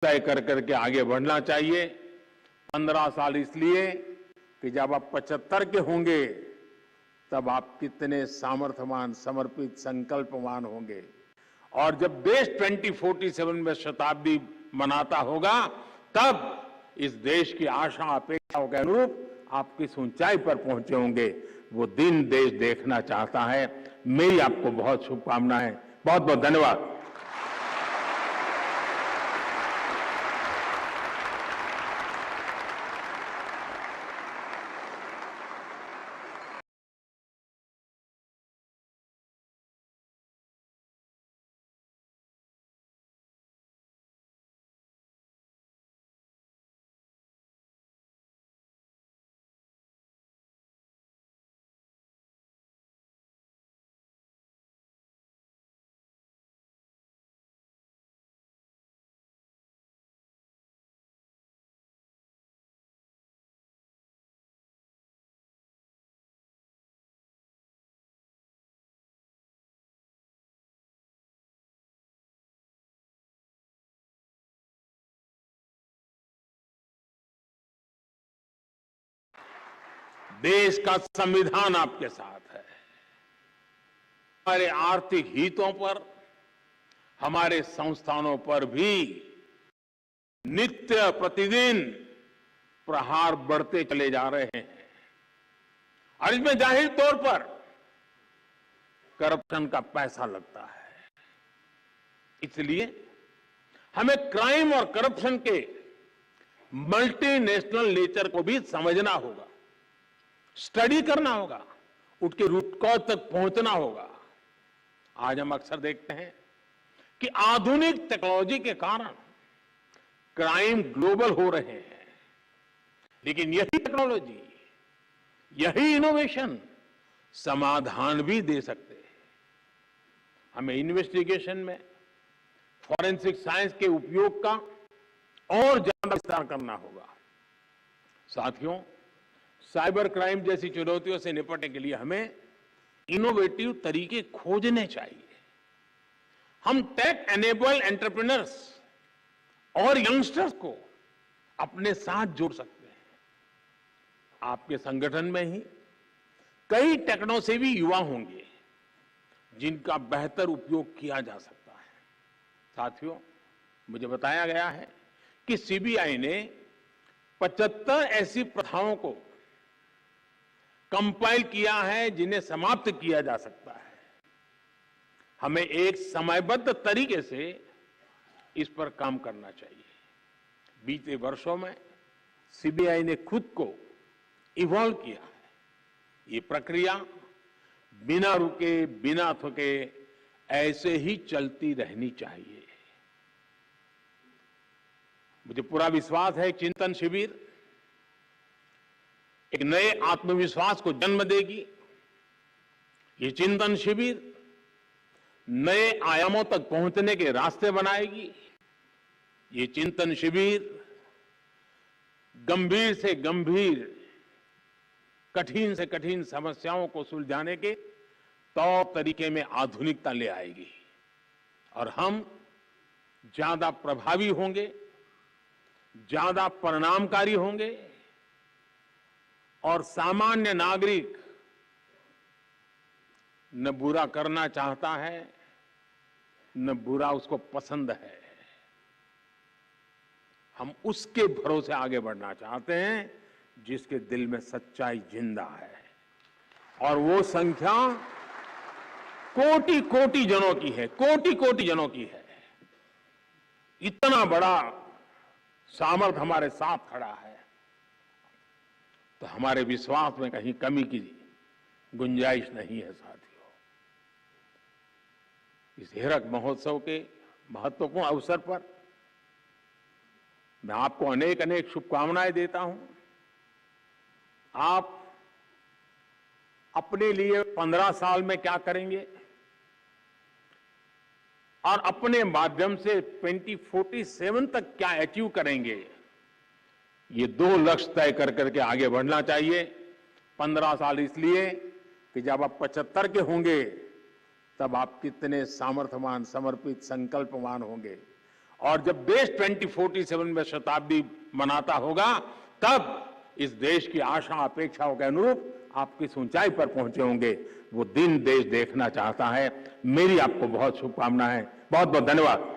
तय कर करके आगे बढ़ना चाहिए। 15 साल इसलिए कि जब आप 75 के होंगे तब आप कितने सामर्थ्यवान, समर्पित, संकल्पवान होंगे। और जब देश 2047 में शताब्दी मनाता होगा तब इस देश की आशा अपेक्षाओं के अनुरूप आप किस ऊंचाई पर पहुंचे होंगे, वो दिन देश देखना चाहता है। मेरी आपको बहुत शुभकामनाएं। बहुत बहुत धन्यवाद। देश का संविधान आपके साथ है। हमारे आर्थिक हितों पर, हमारे संस्थानों पर भी नित्य प्रतिदिन प्रहार बढ़ते चले जा रहे हैं और इसमें जाहिर तौर पर करप्शन का पैसा लगता है। इसलिए हमें क्राइम और करप्शन के मल्टीनेशनल नेचर को भी समझना होगा, स्टडी करना होगा, उसके रूट कॉज तक पहुंचना होगा। आज हम अक्सर देखते हैं कि आधुनिक टेक्नोलॉजी के कारण क्राइम ग्लोबल हो रहे हैं, लेकिन यही टेक्नोलॉजी, यही इनोवेशन समाधान भी दे सकते हैं। हमें इन्वेस्टिगेशन में फॉरेंसिक साइंस के उपयोग का और ज्यादा विस्तार करना होगा। साथियों, साइबर क्राइम जैसी चुनौतियों से निपटने के लिए हमें इनोवेटिव तरीके खोजने चाहिए। हम टेक एनेबल एंटरप्रेन्योर्स और यंगस्टर्स को अपने साथ जोड़ सकते हैं। आपके संगठन में ही कई टेक्नो सेवी युवा होंगे जिनका बेहतर उपयोग किया जा सकता है। साथियों, मुझे बताया गया है कि सीबीआई ने 75 ऐसी प्रथाओं को कंपाइल किया है जिन्हें समाप्त किया जा सकता है। हमें एक समयबद्ध तरीके से इस पर काम करना चाहिए। बीते वर्षों में सीबीआई ने खुद को इवॉल्व किया है। ये प्रक्रिया बिना रुके, बिना थके ऐसे ही चलती रहनी चाहिए। मुझे पूरा विश्वास है चिंतन शिविर एक नए आत्मविश्वास को जन्म देगी। ये चिंतन शिविर नए आयामों तक पहुंचने के रास्ते बनाएगी। ये चिंतन शिविर गंभीर से गंभीर, कठिन से कठिन समस्याओं को सुलझाने के तौर तरीके में आधुनिकता ले आएगी और हम ज्यादा प्रभावी होंगे, ज्यादा परिणामकारी होंगे और सामान्य नागरिक न बुरा करना चाहता है, न बुरा उसको पसंद है। हम उसके भरोसे आगे बढ़ना चाहते हैं जिसके दिल में सच्चाई जिंदा है, और वो संख्या कोटि कोटि जनों की है, कोटि कोटि जनों की है। इतना बड़ा सामर्थ्य हमारे साथ खड़ा है, तो हमारे विश्वास में कहीं कमी की गुंजाइश नहीं है। साथियों, इस हीरक महोत्सव के महत्वपूर्ण अवसर पर मैं आपको अनेक अनेक शुभकामनाएं देता हूं। आप अपने लिए 15 साल में क्या करेंगे और अपने माध्यम से 2047 तक क्या अचीव करेंगे, ये 2 लक्ष्य तय कर करके आगे बढ़ना चाहिए। 15 साल इसलिए कि जब आप 75 के होंगे तब आप कितने सामर्थ्यवान, समर्पित, संकल्पवान होंगे। और जब देश 2047 में शताब्दी मनाता होगा, तब इस देश की आशा अपेक्षाओं के अनुरूप आप किस ऊंचाई पर पहुंचे होंगे, वो दिन देश देखना चाहता है। मेरी आपको बहुत शुभकामनाएं, बहुत बहुत धन्यवाद।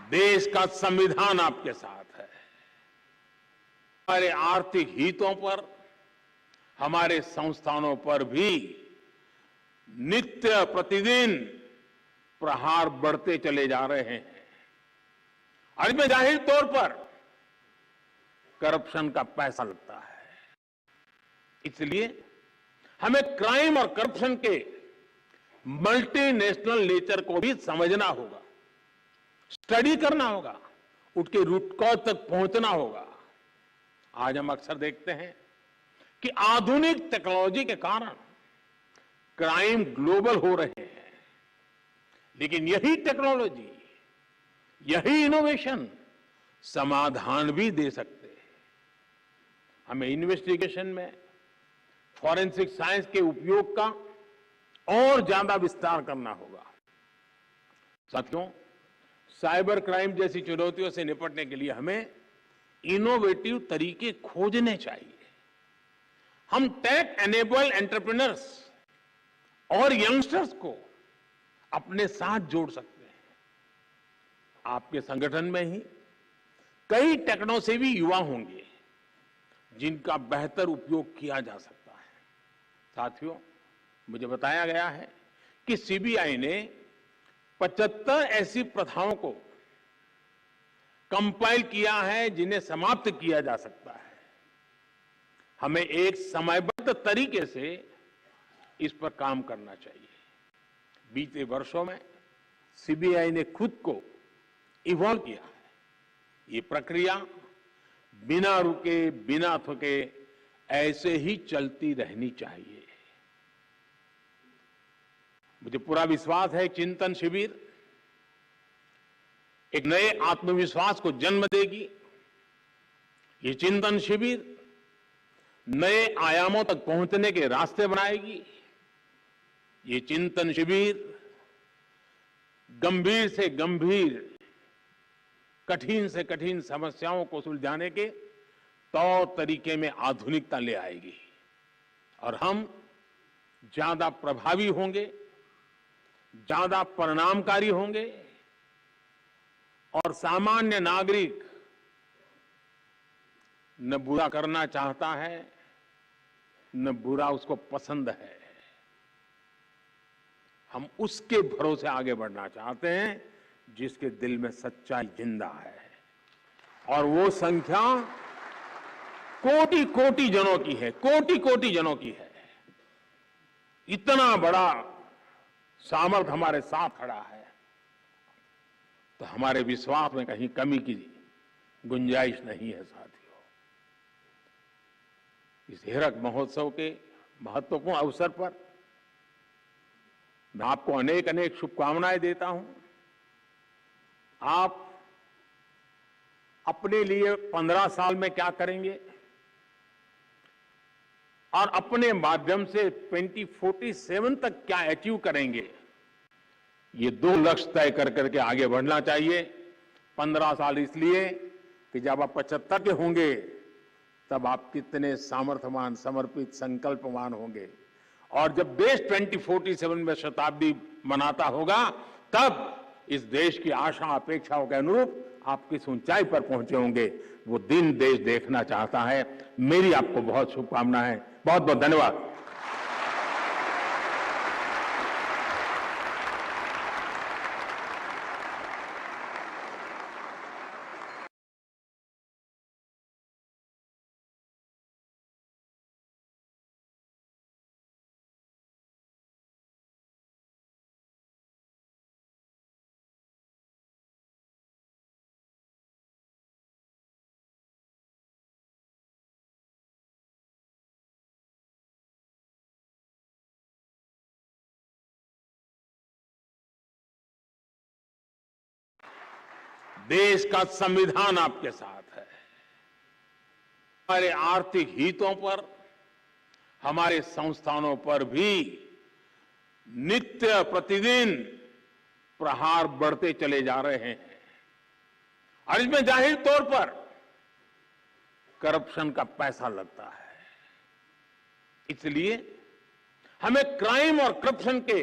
देश का संविधान आपके साथ है। हमारे आर्थिक हितों पर, हमारे संस्थानों पर भी नित्य प्रतिदिन प्रहार बढ़ते चले जा रहे हैं। और इसमें जाहिर तौर पर करप्शन का पैसा लगता है। इसलिए हमें क्राइम और करप्शन के मल्टीनेशनल नेचर को भी समझना होगा, स्टडी करना होगा, उसके रूट कॉज तक पहुंचना होगा। आज हम अक्सर देखते हैं कि आधुनिक टेक्नोलॉजी के कारण क्राइम ग्लोबल हो रहे हैं, लेकिन यही टेक्नोलॉजी, यही इनोवेशन समाधान भी दे सकते हैं। हमें इन्वेस्टिगेशन में फॉरेंसिक साइंस के उपयोग का और ज्यादा विस्तार करना होगा। साथियों, साइबर क्राइम जैसी चुनौतियों से निपटने के लिए हमें इनोवेटिव तरीके खोजने चाहिए। हम टेक एनेबल एंटरप्रेन्योर्स और यंगस्टर्स को अपने साथ जोड़ सकते हैं। आपके संगठन में ही कई टेक्नोसेवी युवा होंगे जिनका बेहतर उपयोग किया जा सकता है। साथियों, मुझे बताया गया है कि सीबीआई ने 75 ऐसी प्रथाओं को कंपाइल किया है जिन्हें समाप्त किया जा सकता है। हमें एक समयबद्ध तरीके से इस पर काम करना चाहिए। बीते वर्षों में सीबीआई ने खुद को इवॉल्व किया है। ये प्रक्रिया बिना रुके, बिना थके ऐसे ही चलती रहनी चाहिए। मुझे पूरा विश्वास है चिंतन शिविर एक नए आत्मविश्वास को जन्म देगी। ये चिंतन शिविर नए आयामों तक पहुंचने के रास्ते बनाएगी। ये चिंतन शिविर गंभीर से गंभीर, कठिन से कठिन समस्याओं को सुलझाने के तौर तरीके में आधुनिकता ले आएगी और हम ज्यादा प्रभावी होंगे, ज्यादा परिणामकारी होंगे और सामान्य नागरिक न बुरा करना चाहता है, न बुरा उसको पसंद है। हम उसके भरोसे आगे बढ़ना चाहते हैं जिसके दिल में सच्चाई जिंदा है और वो संख्या कोटि कोटि जनों की है, कोटि कोटि जनों की है। इतना बड़ा सामर्थ्य हमारे साथ खड़ा है तो हमारे विश्वास में कहीं कमी की गुंजाइश नहीं है। साथियों, इस हीरक महोत्सव के महत्वपूर्ण अवसर पर मैं आपको अनेक अनेक शुभकामनाएं देता हूं। आप अपने लिए 15 साल में क्या करेंगे और अपने माध्यम से 2047 तक क्या अचीव करेंगे, ये 2 लक्ष्य तय कर करके आगे बढ़ना चाहिए। 15 साल इसलिए कि जब आप 75 के होंगे तब आप कितने सामर्थ्यवान, समर्पित, संकल्पवान होंगे और जब देश 2047 में शताब्दी मनाता होगा तब इस देश की आशा अपेक्षाओं के अनुरूप आप किस ऊंचाई पर पहुंचे होंगे, वो दिन देश देखना चाहता है। मेरी आपको बहुत शुभकामनाएं, बहुत बहुत धन्यवाद। देश का संविधान आपके साथ है। हमारे आर्थिक हितों पर, हमारे संस्थानों पर भी नित्य प्रतिदिन प्रहार बढ़ते चले जा रहे हैं और इसमें जाहिर तौर पर करप्शन का पैसा लगता है। इसलिए हमें क्राइम और करप्शन के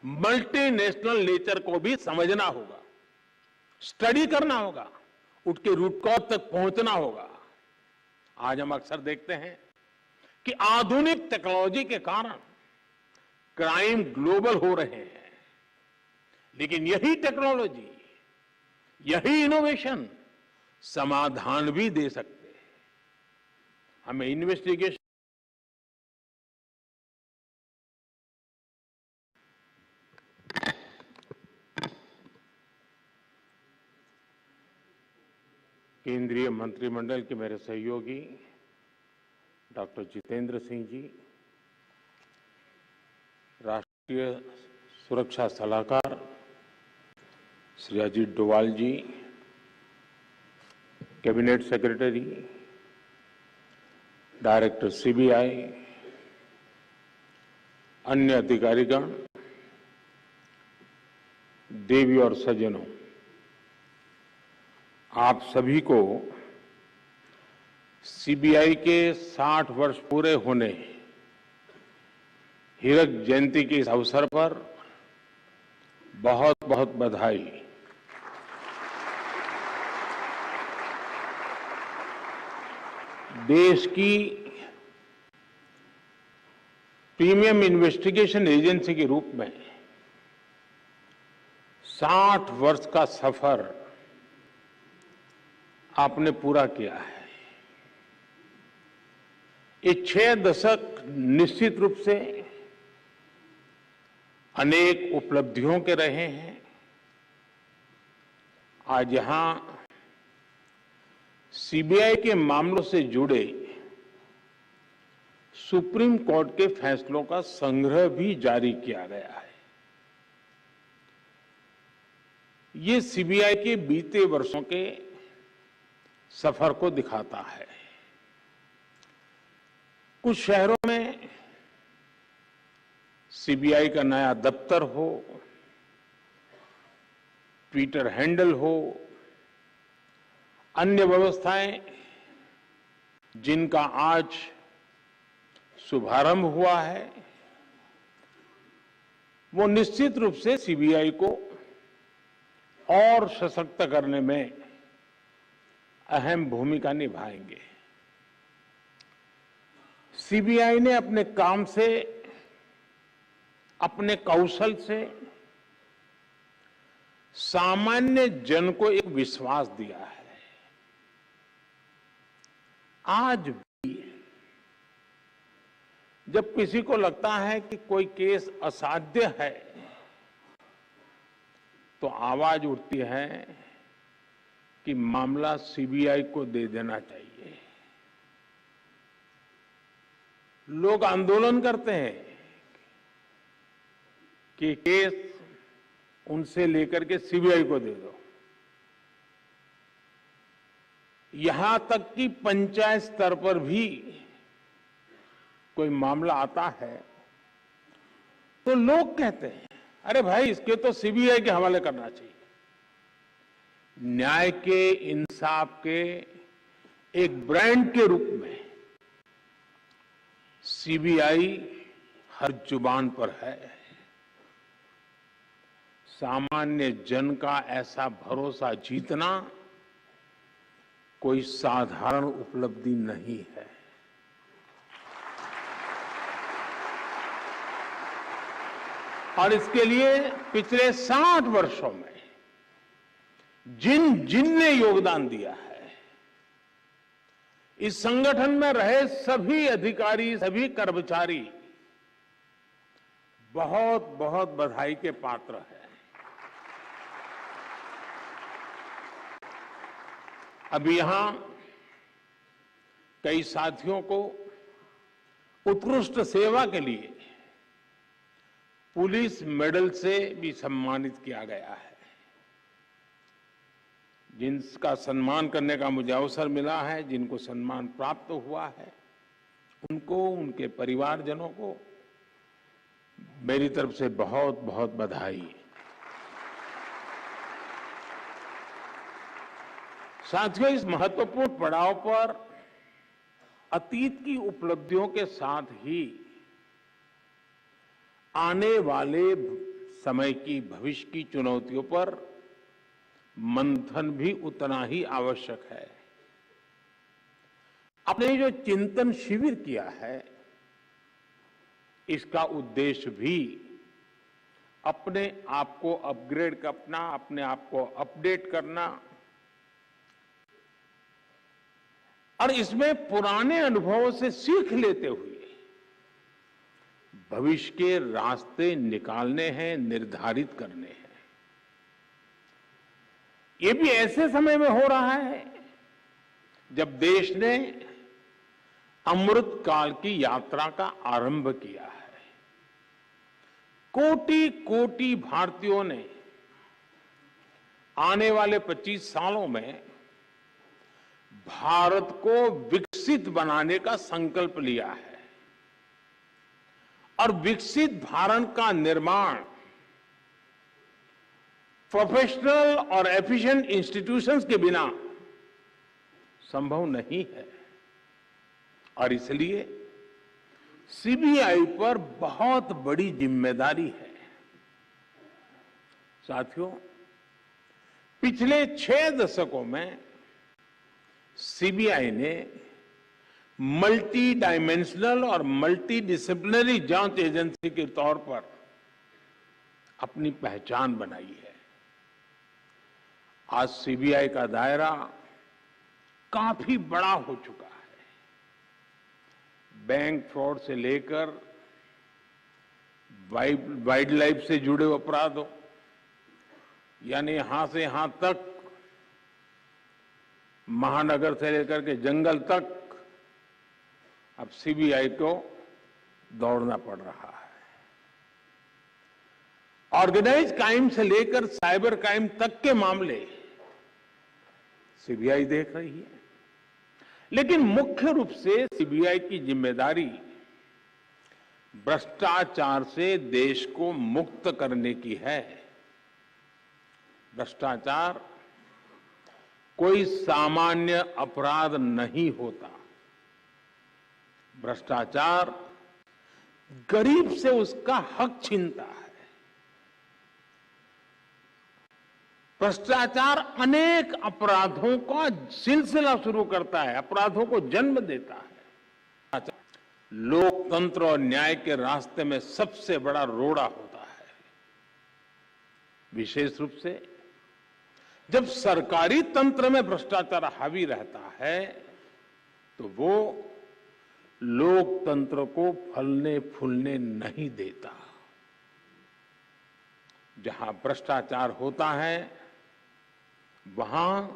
मल्टीनेशनल नेचर को भी समझना होगा, स्टडी करना होगा, उसके रूट कॉज तक पहुंचना होगा। आज हम अक्सर देखते हैं कि आधुनिक टेक्नोलॉजी के कारण क्राइम ग्लोबल हो रहे हैं, लेकिन यही टेक्नोलॉजी, यही इनोवेशन समाधान भी दे सकते हैं। हमें इन्वेस्टिगेशन केंद्रीय मंत्रिमंडल के मेरे सहयोगी डॉक्टर जितेंद्र सिंह जी, राष्ट्रीय सुरक्षा सलाहकार श्री अजीत डोवाल जी, कैबिनेट सेक्रेटरी, डायरेक्टर सीबीआई, अन्य अधिकारीगण, देवी और सज्जनों, आप सभी को सीबीआई के 60 वर्ष पूरे होने हीरक जयंती के इस अवसर पर बहुत बहुत बधाई। देश की प्रीमियम इन्वेस्टिगेशन एजेंसी के रूप में 60 वर्ष का सफर आपने पूरा किया है। ये 6 दशक निश्चित रूप से अनेक उपलब्धियों के रहे हैं, आज यहां सीबीआई के मामलों से जुड़े सुप्रीम कोर्ट के फैसलों का संग्रह भी जारी किया गया है। ये सीबीआई के बीते वर्षों के सफर को दिखाता है। कुछ शहरों में सीबीआई का नया दफ्तर हो, ट्विटर हैंडल हो, अन्य व्यवस्थाएं जिनका आज शुभारंभ हुआ है, वो निश्चित रूप से सीबीआई को और सशक्त करने में अहम भूमिका निभाएंगे। सीबीआई ने अपने काम से, अपने कौशल से सामान्य जन को एक विश्वास दिया है। आज भी जब किसी को लगता है कि कोई केस असाध्य है, तो आवाज उठती है कि मामला सीबीआई को दे देना चाहिए। लोग आंदोलन करते हैं कि केस उनसे लेकर के सीबीआई को दे दो। यहां तक कि पंचायत स्तर पर भी कोई मामला आता है तो लोग कहते हैं, अरे भाई इसके तो सीबीआई के हवाले करना चाहिए। न्याय के, इंसाफ के एक ब्रांड के रूप में सीबीआई हर जुबान पर है। सामान्य जन का ऐसा भरोसा जीतना कोई साधारण उपलब्धि नहीं है। और इसके लिए पिछले 60 वर्षों में जिन ने योगदान दिया है, इस संगठन में रहे सभी अधिकारी, सभी कर्मचारी बहुत बहुत बधाई के पात्र हैं। अभी यहां कई साथियों को उत्कृष्ट सेवा के लिए पुलिस मेडल से भी सम्मानित किया गया है। जिनका सम्मान करने का मुझे अवसर मिला है, जिनको सम्मान प्राप्त हुआ है, उनको, उनके परिवारजनों को मेरी तरफ से बहुत बहुत बधाई। साथियों, इस महत्वपूर्ण पड़ाव पर अतीत की उपलब्धियों के साथ ही आने वाले समय की, भविष्य की चुनौतियों पर मंथन भी उतना ही आवश्यक है। आपने जो चिंतन शिविर किया है, इसका उद्देश्य भी अपने आप को अपग्रेड करना, अपने आप को अपडेट करना और इसमें पुराने अनुभवों से सीख लेते हुए भविष्य के रास्ते निकालने हैं, निर्धारित करने हैं। ये भी ऐसे समय में हो रहा है जब देश ने अमृत काल की यात्रा का आरंभ किया है। कोटि कोटि भारतीयों ने आने वाले 25 सालों में भारत को विकसित बनाने का संकल्प लिया है और विकसित भारत का निर्माण प्रोफेशनल और एफिशिएंट इंस्टीट्यूशंस के बिना संभव नहीं है। और इसलिए सीबीआई पर बहुत बड़ी जिम्मेदारी है। साथियों, पिछले 6 दशकों में सीबीआई ने मल्टी डायमेंशनल और मल्टी डिसिप्लिनरी जांच एजेंसी के तौर पर अपनी पहचान बनाई है। आज सीबीआई का दायरा काफी बड़ा हो चुका है। बैंक फ्रॉड से लेकर वाइल्ड लाइफ से जुड़े अपराधों, यानी यहां से यहां तक महानगर से लेकर के जंगल तक अब सीबीआई को दौड़ना पड़ रहा है। ऑर्गेनाइज क्राइम से लेकर साइबर क्राइम तक के मामले सीबीआई देख रही है, लेकिन मुख्य रूप से सीबीआई की जिम्मेदारी भ्रष्टाचार से देश को मुक्त करने की है। भ्रष्टाचार कोई सामान्य अपराध नहीं होता। भ्रष्टाचार गरीब से उसका हक छीनता है। भ्रष्टाचार अनेक अपराधों का सिलसिला शुरू करता है, अपराधों को जन्म देता है। लोकतंत्र और न्याय के रास्ते में सबसे बड़ा रोड़ा होता है। विशेष रूप से जब सरकारी तंत्र में भ्रष्टाचार हावी रहता है तो वो लोकतंत्र को फलने फूलने नहीं देता। जहां भ्रष्टाचार होता है वहां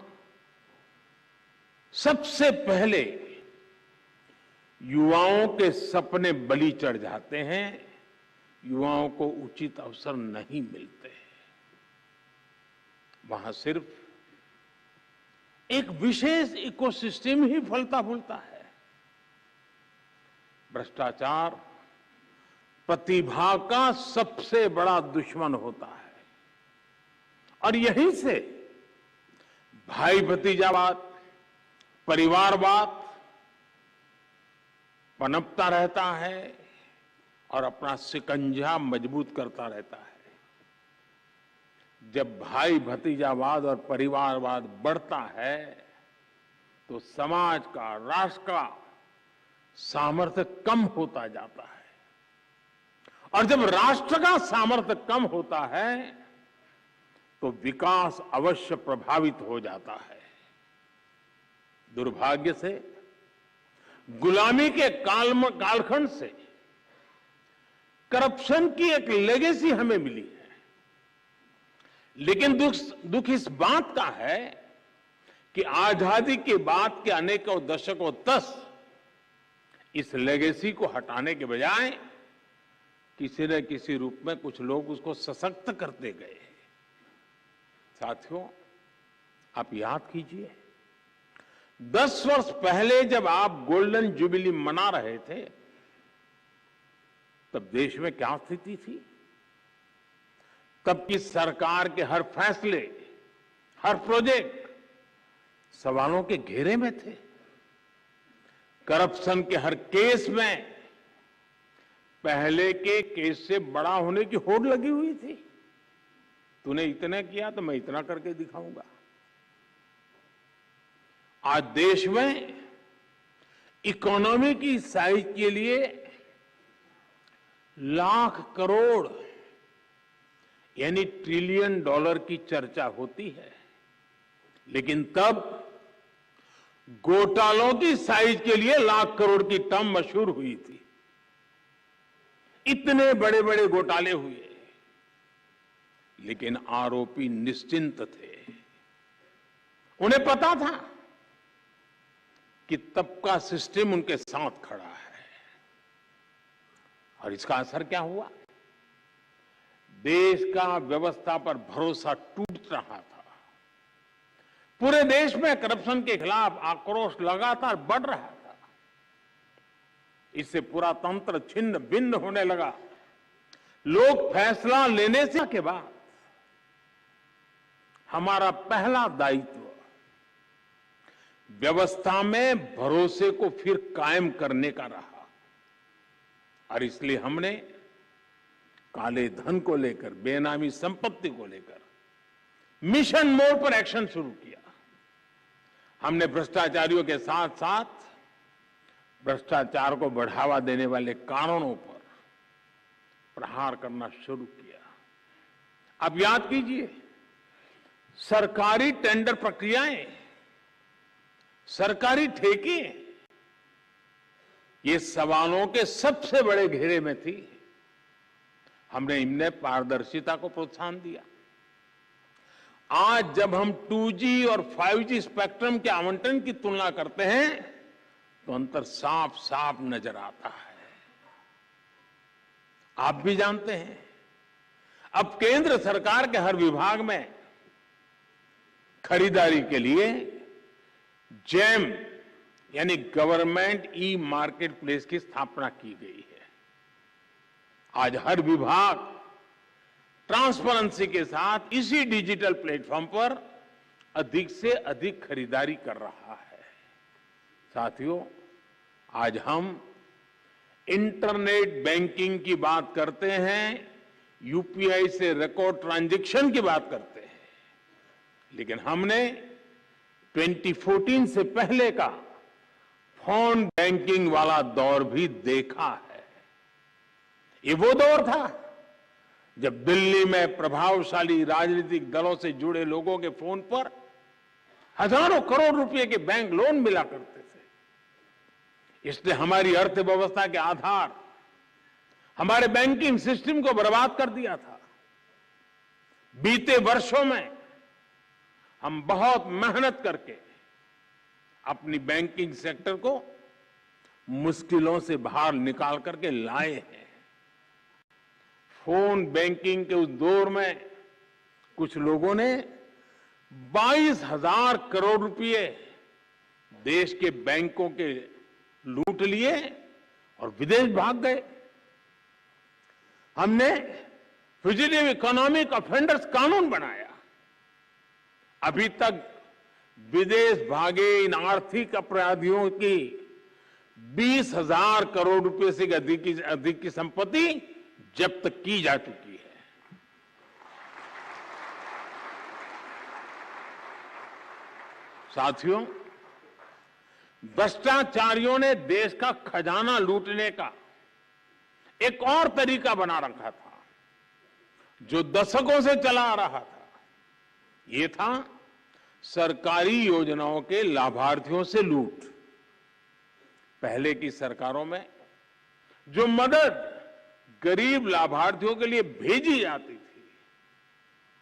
सबसे पहले युवाओं के सपने बलि चढ़ जाते हैं, युवाओं को उचित अवसर नहीं मिलते। वहां सिर्फ एक विशेष इकोसिस्टम ही फलता फूलता है। भ्रष्टाचार प्रतिभा का सबसे बड़ा दुश्मन होता है और यहीं से भाई भतीजावाद, परिवारवाद पनपता रहता है और अपना शिकंजा मजबूत करता रहता है। जब भाई भतीजावाद और परिवारवाद बढ़ता है तो समाज का, राष्ट्र का सामर्थ्य कम होता जाता है और जब राष्ट्र का सामर्थ्य कम होता है तो विकास अवश्य प्रभावित हो जाता है। दुर्भाग्य से गुलामी के कालखंड से करप्शन की एक लेगेसी हमें मिली है, लेकिन दुख इस बात का है कि आजादी के बाद के अनेकों दशकों तक इस लेगेसी को हटाने के बजाय किसी न किसी रूप में कुछ लोग उसको सशक्त करते गए। साथियों, आप याद कीजिए 10 वर्ष पहले जब आप गोल्डन जुबिली मना रहे थे तब देश में क्या स्थिति थी? तब की सरकार के हर फैसले, हर प्रोजेक्ट सवालों के घेरे में थे। करप्शन के हर केस में पहले के केस से बड़ा होने की होड़ लगी हुई थी। तूने इतना किया तो मैं इतना करके दिखाऊंगा। आज देश में इकोनॉमी की साइज के लिए लाख करोड़ यानी ट्रिलियन डॉलर की चर्चा होती है, लेकिन तब घोटालों की साइज के लिए लाख करोड़ की टर्म मशहूर हुई थी। इतने बड़े बड़े घोटाले हुए लेकिन आरोपी निश्चिंत थे। उन्हें पता था कि तब का सिस्टम उनके साथ खड़ा है और इसका असर क्या हुआ? देश का व्यवस्था पर भरोसा टूट रहा था। पूरे देश में करप्शन के खिलाफ आक्रोश लगातार बढ़ रहा था। इससे पूरा तंत्र छिन्न भिन्न होने लगा। लोग फैसला लेने से के बाद हमारा पहला दायित्व व्यवस्था में भरोसे को फिर कायम करने का रहा और इसलिए हमने काले धन को लेकर, बेनामी संपत्ति को लेकर मिशन मोड पर एक्शन शुरू किया। हमने भ्रष्टाचारियों के साथ साथ भ्रष्टाचार को बढ़ावा देने वाले कारणों पर प्रहार करना शुरू किया। अब याद कीजिए, सरकारी टेंडर प्रक्रियाएं, सरकारी ठेके, ये सवालों के सबसे बड़े घेरे में थी। हमने इनमें पारदर्शिता को प्रोत्साहन दिया आज जब हम 2G और 5G स्पेक्ट्रम के आवंटन की तुलना करते हैं तो अंतर साफ साफ नजर आता है। आप भी जानते हैं, अब केंद्र सरकार के हर विभाग में खरीदारी के लिए जेम यानी गवर्नमेंट ई मार्केट प्लेस की स्थापना की गई है। आज हर विभाग ट्रांसपेरेंसी के साथ इसी डिजिटल प्लेटफॉर्म पर अधिक से अधिक खरीदारी कर रहा है। साथियों, आज हम इंटरनेट बैंकिंग की बात करते हैं, यूपीआई से रिकॉर्ड ट्रांजैक्शन की बात करते हैं, लेकिन हमने 2014 से पहले का फोन बैंकिंग वाला दौर भी देखा है। ये वो दौर था जब दिल्ली में प्रभावशाली राजनीतिक दलों से जुड़े लोगों के फोन पर हजारों करोड़ रुपए के बैंक लोन मिला करते थे। इसने हमारी अर्थव्यवस्था के आधार, हमारे बैंकिंग सिस्टम को बर्बाद कर दिया था। बीते वर्षों में हम बहुत मेहनत करके अपनी बैंकिंग सेक्टर को मुश्किलों से बाहर निकाल करके लाए हैं। फोन बैंकिंग के उस दौर में कुछ लोगों ने 22,000 करोड़ रुपए देश के बैंकों के लूट लिए और विदेश भाग गए। हमने फ्यूजिटिव इकोनॉमिक ऑफेंडर्स कानून बनाया। अभी तक विदेश भागे इन आर्थिक अपराधियों की 20,000 करोड़ रुपए से अधिक की संपत्ति जब्त की जा चुकी है। साथियों, भ्रष्टाचारियों ने देश का खजाना लूटने का एक और तरीका बना रखा था जो दशकों से चला आ रहा था। ये था सरकारी योजनाओं के लाभार्थियों से लूट। पहले की सरकारों में जो मदद गरीब लाभार्थियों के लिए भेजी जाती थी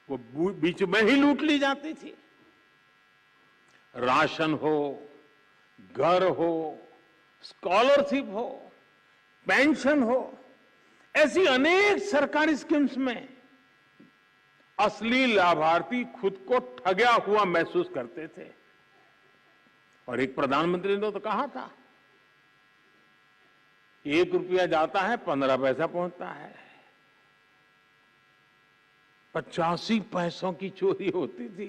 वो बीच में ही लूट ली जाती थी। राशन हो, घर हो, स्कॉलरशिप हो, पेंशन हो, ऐसी अनेक सरकारी स्कीम्स में असली लाभार्थी खुद को ठगा हुआ महसूस करते थे। और एक प्रधानमंत्री ने तो कहा था, 1 रुपया जाता है 15 पैसा पहुंचता है। 85 पैसों की चोरी होती थी।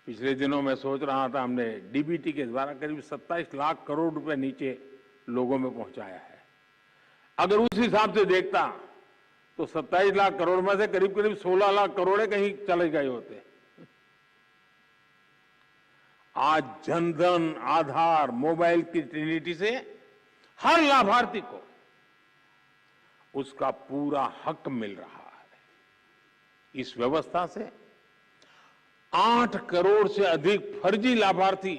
पिछले दिनों में सोच रहा था, हमने डीबीटी के द्वारा करीब 27 लाख करोड़ रुपए नीचे लोगों में पहुंचाया है। अगर उस हिसाब से देखता तो 27 लाख करोड़ में से करीब करीब 16 लाख करोड़ कहीं चले गए होते। आज जनधन, आधार, मोबाइल की ट्रिनिटी से हर लाभार्थी को उसका पूरा हक मिल रहा है। इस व्यवस्था से 8 करोड़ से अधिक फर्जी लाभार्थी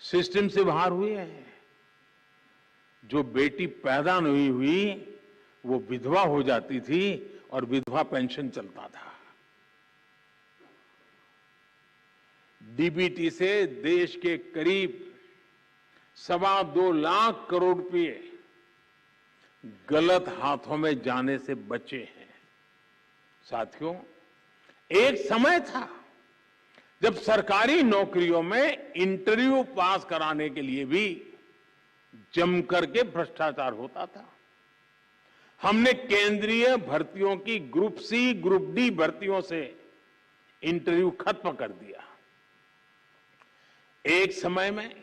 सिस्टम से बाहर हुए हैं। जो बेटी पैदा नहीं हुई वो विधवा हो जाती थी और विधवा पेंशन चलता था। डीबीटी से देश के करीब 2.25 लाख करोड़ रुपए गलत हाथों में जाने से बचे हैं। साथियों, एक समय था जब सरकारी नौकरियों में इंटरव्यू पास कराने के लिए भी जमकर के भ्रष्टाचार होता था। हमने केंद्रीय भर्तियों की ग्रुप सी, ग्रुप डी भर्तियों से इंटरव्यू खत्म कर दिया। एक समय में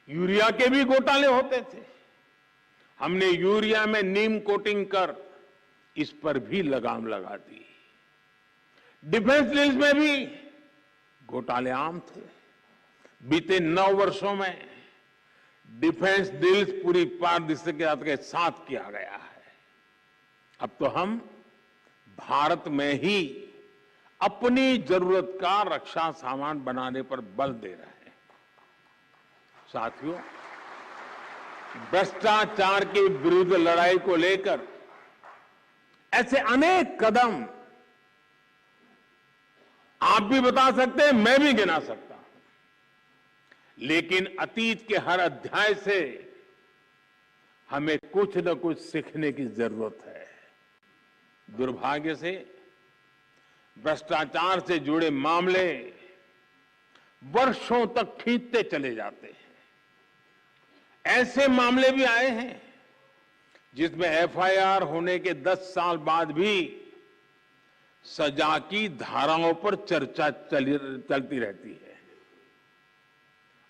यूरिया के भी घोटाले होते थे। हमने यूरिया में नीम कोटिंग कर इस पर भी लगाम लगा दी। डिफेंस डील्स में भी घोटाले आम थे। बीते 9 वर्षों में डिफेंस डील्स पूरी पारदर्शिता के साथ किया गया है। अब तो हम भारत में ही अपनी जरूरत का रक्षा सामान बनाने पर बल दे रहे हैं। साथियों, भ्रष्टाचार के विरुद्ध लड़ाई को लेकर ऐसे अनेक कदम आप भी बता सकते हैं, मैं भी गिना सकता हूं। लेकिन अतीत के हर अध्याय से हमें कुछ न कुछ सीखने की जरूरत है। दुर्भाग्य से भ्रष्टाचार से जुड़े मामले वर्षों तक खींचते चले जाते हैं। ऐसे मामले भी आए हैं जिसमें एफआईआर होने के 10 साल बाद भी सजा की धाराओं पर चर्चा चलती रहती है।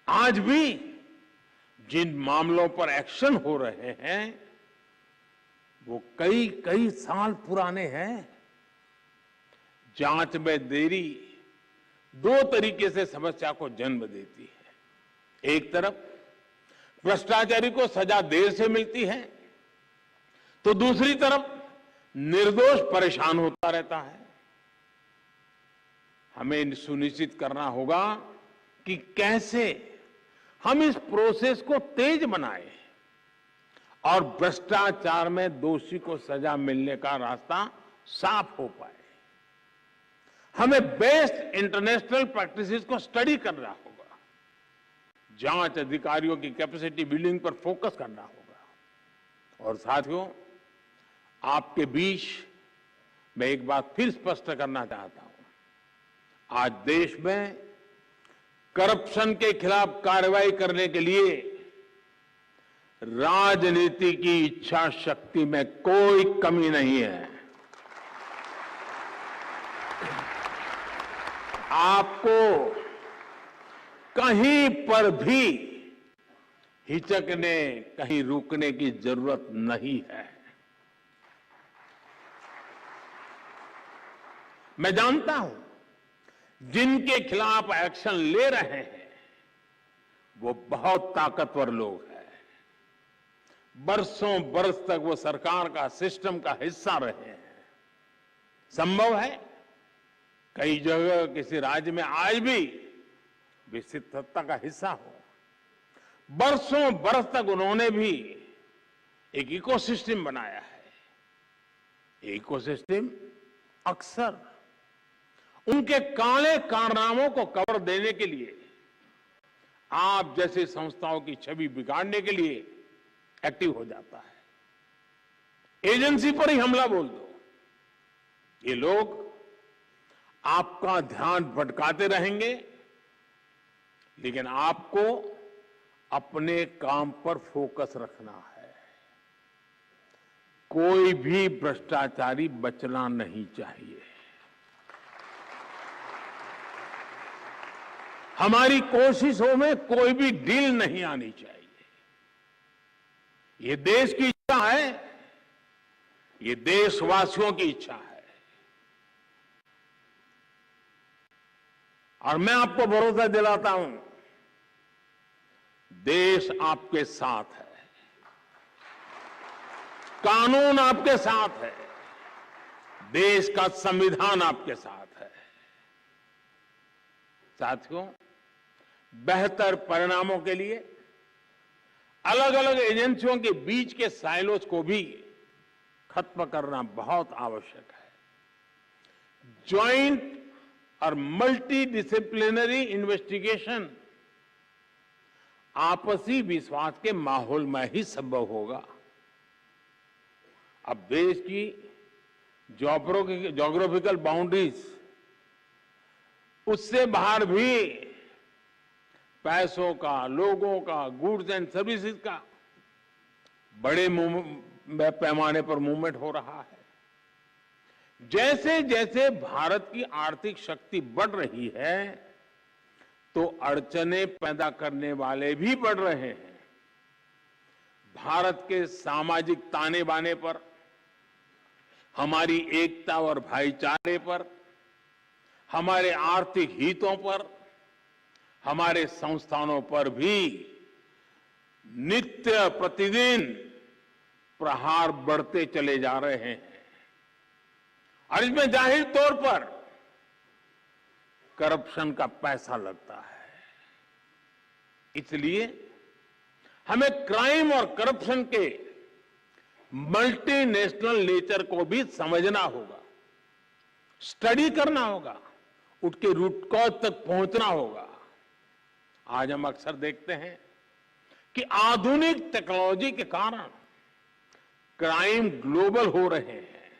आज भी जिन मामलों पर एक्शन हो रहे हैं वो कई कई साल पुराने हैं। जांच में देरी दो तरीके से समस्या को जन्म देती है। एक तरफ भ्रष्टाचारी को सजा देर से मिलती है, तो दूसरी तरफ निर्दोष परेशान होता रहता है। हमें सुनिश्चित करना होगा कि कैसे हम इस प्रोसेस को तेज बनाएं और भ्रष्टाचार में दोषी को सजा मिलने का रास्ता साफ हो पाए। हमें बेस्ट इंटरनेशनल प्रैक्टिसेस को स्टडी करना होगा, जांच अधिकारियों की कैपेसिटी बिल्डिंग पर फोकस करना होगा। और साथियों, आपके बीच मैं एक बात फिर स्पष्ट करना चाहता हूं। आज देश में करप्शन के खिलाफ कार्रवाई करने के लिए राजनीति की इच्छा शक्ति में कोई कमी नहीं है। आपको कहीं पर भी हिचकने, कहीं रुकने की जरूरत नहीं है। मैं जानता हूं जिनके खिलाफ एक्शन ले रहे हैं वो बहुत ताकतवर लोग हैं। बरसों बरस तक वो सरकार का, सिस्टम का हिस्सा रहे हैं। संभव है कई जगह किसी राज्य में आज भी विकसित सत्ता का हिस्सा हो। बरसों बरस तक उन्होंने भी एक इकोसिस्टम बनाया है। इकोसिस्टम अक्सर उनके काले कारनामों को कवर देने के लिए, आप जैसे संस्थाओं की छवि बिगाड़ने के लिए एक्टिव हो जाता है। एजेंसी पर ही हमला बोल दो, ये लोग आपका ध्यान भटकाते रहेंगे, लेकिन आपको अपने काम पर फोकस रखना है। कोई भी भ्रष्टाचारी बचना नहीं चाहिए। हमारी कोशिशों में कोई भी ढील नहीं आनी चाहिए। ये देश की इच्छा है, ये देशवासियों की इच्छा है। और मैं आपको भरोसा दिलाता हूं, देश आपके साथ है, कानून आपके साथ है, देश का संविधान आपके साथ है। साथियों, बेहतर परिणामों के लिए अलग अलग एजेंसियों के बीच के साइलोज को भी खत्म करना बहुत आवश्यक है। ज्वाइंट और मल्टी डिसिप्लिनरी इन्वेस्टिगेशन आपसी विश्वास के माहौल में ही संभव होगा। अब देश की ज्योग्राफिकल बाउंड्रीज, उससे बाहर भी पैसों का, लोगों का, गुड्स एंड सर्विसेज का बड़े पैमाने पर मूवमेंट हो रहा है। जैसे जैसे भारत की आर्थिक शक्ति बढ़ रही है, तो अड़चने पैदा करने वाले भी बढ़ रहे हैं। भारत के सामाजिक ताने बाने पर, हमारी एकता और भाईचारे पर, हमारे आर्थिक हितों पर, हमारे संस्थानों पर भी नित्य प्रतिदिन प्रहार बढ़ते चले जा रहे हैं। और इसमें जाहिर तौर पर करप्शन का पैसा लगता है। इसलिए हमें क्राइम और करप्शन के मल्टीनेशनल नेचर को भी समझना होगा, स्टडी करना होगा, उठ के रूट कॉज तक पहुंचना होगा। आज हम अक्सर देखते हैं कि आधुनिक टेक्नोलॉजी के कारण क्राइम ग्लोबल हो रहे हैं,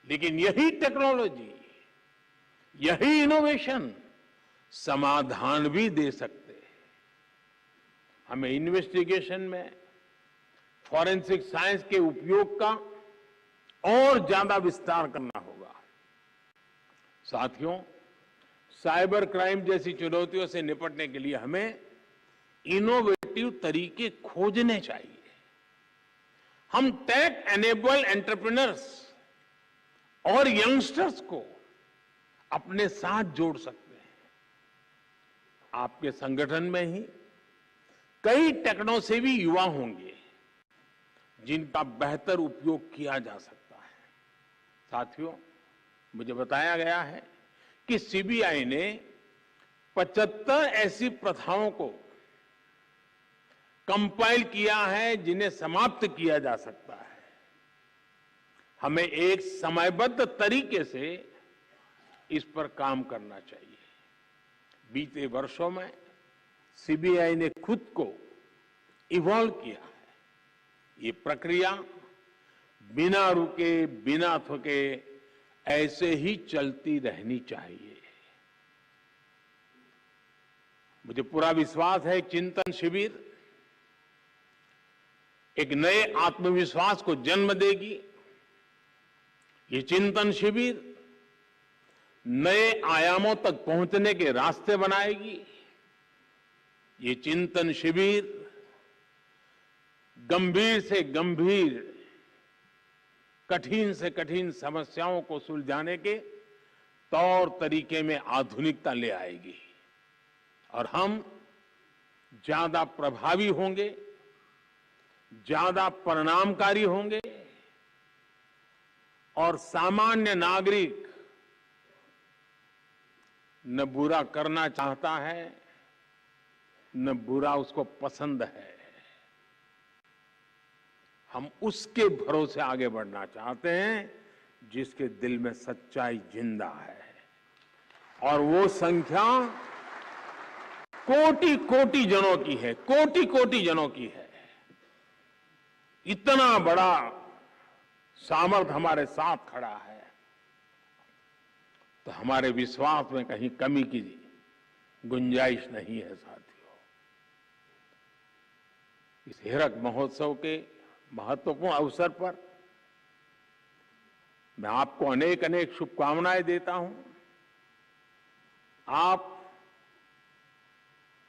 लेकिन यही टेक्नोलॉजी, यही इनोवेशन समाधान भी दे सकते हैं। हमें इन्वेस्टिगेशन में फॉरेंसिक साइंस के उपयोग का और ज्यादा विस्तार करना होगा। साथियों, साइबर क्राइम जैसी चुनौतियों से निपटने के लिए हमें इनोवेटिव तरीके खोजने चाहिए। हम टेक एनेबल एंटरप्रेन्योर्स और यंगस्टर्स को अपने साथ जोड़ सकते हैं। आपके संगठन में ही कई टेक्नोसेवी युवा होंगे जिनका बेहतर उपयोग किया जा सकता है। साथियों, मुझे बताया गया है कि सीबीआई ने 75 ऐसी प्रथाओं को कंपाइल किया है जिन्हें समाप्त किया जा सकता है। हमें एक समयबद्ध तरीके से इस पर काम करना चाहिए। बीते वर्षों में सीबीआई ने खुद को इवॉल्व किया है। ये प्रक्रिया बिना रुके, बिना थके ऐसे ही चलती रहनी चाहिए। मुझे पूरा विश्वास है चिंतन शिविर एक नए आत्मविश्वास को जन्म देगी। ये चिंतन शिविर नए आयामों तक पहुंचने के रास्ते बनाएगी। ये चिंतन शिविर गंभीर से गंभीर, कठिन से कठिन समस्याओं को सुलझाने के तौर तरीके में आधुनिकता ले आएगी और हम ज्यादा प्रभावी होंगे, ज्यादा परिणामकारी होंगे और सामान्य नागरिक न बुरा करना चाहता है, न बुरा उसको पसंद है। हम उसके भरोसे आगे बढ़ना चाहते हैं जिसके दिल में सच्चाई जिंदा है, और वो संख्या कोटि कोटि जनों की है, कोटि कोटि जनों की है। इतना बड़ा सामर्थ्य हमारे साथ खड़ा है, तो हमारे विश्वास में कहीं कमी की गुंजाइश नहीं है। साथियों, इस हीरक महोत्सव के महत्वपूर्ण अवसर पर मैं आपको अनेक अनेक शुभकामनाएं देता हूं। आप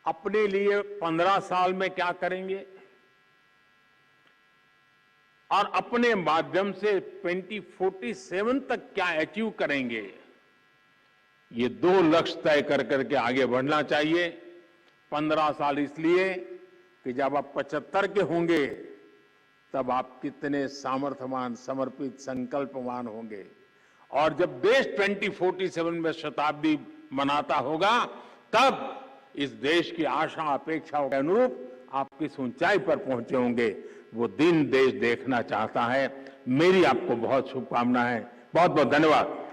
अपने लिए 15 साल में क्या करेंगे और अपने माध्यम से 2047 तक क्या अचीव करेंगे, ये 2 लक्ष्य तय कर करके आगे बढ़ना चाहिए। 15 साल इसलिए कि जब आप 75 के होंगे तब आप कितने सामर्थ्यवान, समर्पित, संकल्पवान होंगे, और जब देश 2047 में शताब्दी मनाता होगा तब इस देश की आशा अपेक्षाओं के अनुरूप आप किस ऊंचाई पर पहुंचे होंगे, वो दिन देश देखना चाहता है। मेरी आपको बहुत शुभकामनाएं, बहुत बहुत धन्यवाद।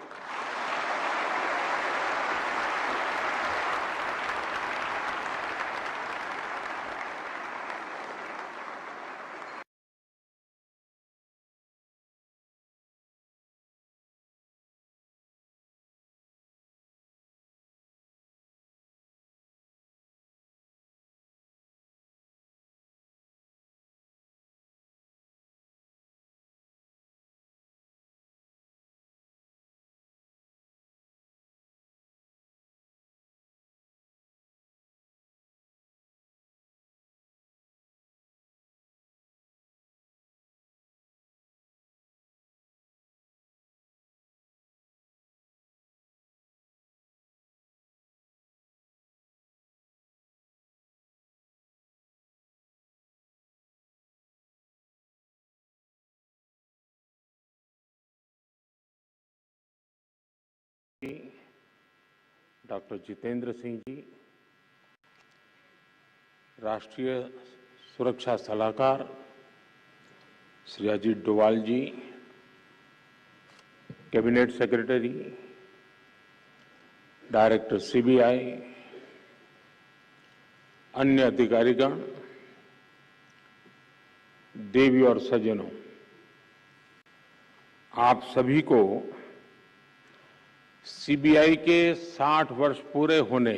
डॉक्टर जितेंद्र सिंह जी, राष्ट्रीय सुरक्षा सलाहकार, श्री अजीत डोवाल जी, कैबिनेट सेक्रेटरी, डायरेक्टर सीबीआई, अन्य अधिकारीगण, देवी और सज्जनों, आप सभी को सीबीआई के 60 वर्ष पूरे होने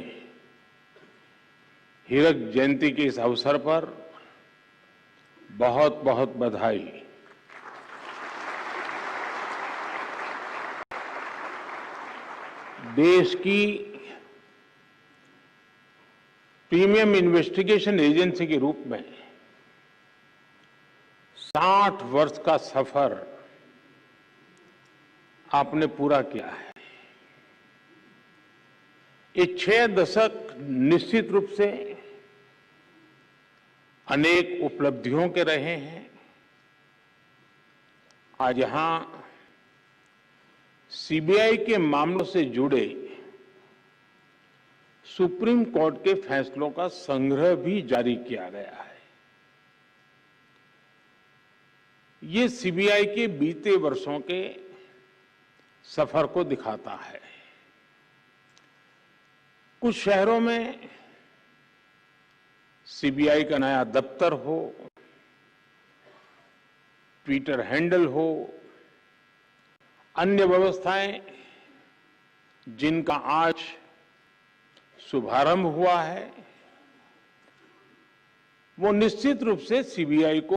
हीरक जयंती के इस अवसर पर बहुत बहुत बधाई। देश की प्रीमियम इन्वेस्टिगेशन एजेंसी के रूप में 60 वर्ष का सफर आपने पूरा किया है। ये 6 दशक निश्चित रूप से अनेक उपलब्धियों के रहे हैं। आज यहां सीबीआई के मामलों से जुड़े सुप्रीम कोर्ट के फैसलों का संग्रह भी जारी किया गया है। ये सीबीआई के बीते वर्षों के सफर को दिखाता है। कुछ शहरों में सीबीआई का नया दफ्तर हो, ट्विटर हैंडल हो, अन्य व्यवस्थाएं जिनका आज शुभारंभ हुआ है, वो निश्चित रूप से सीबीआई को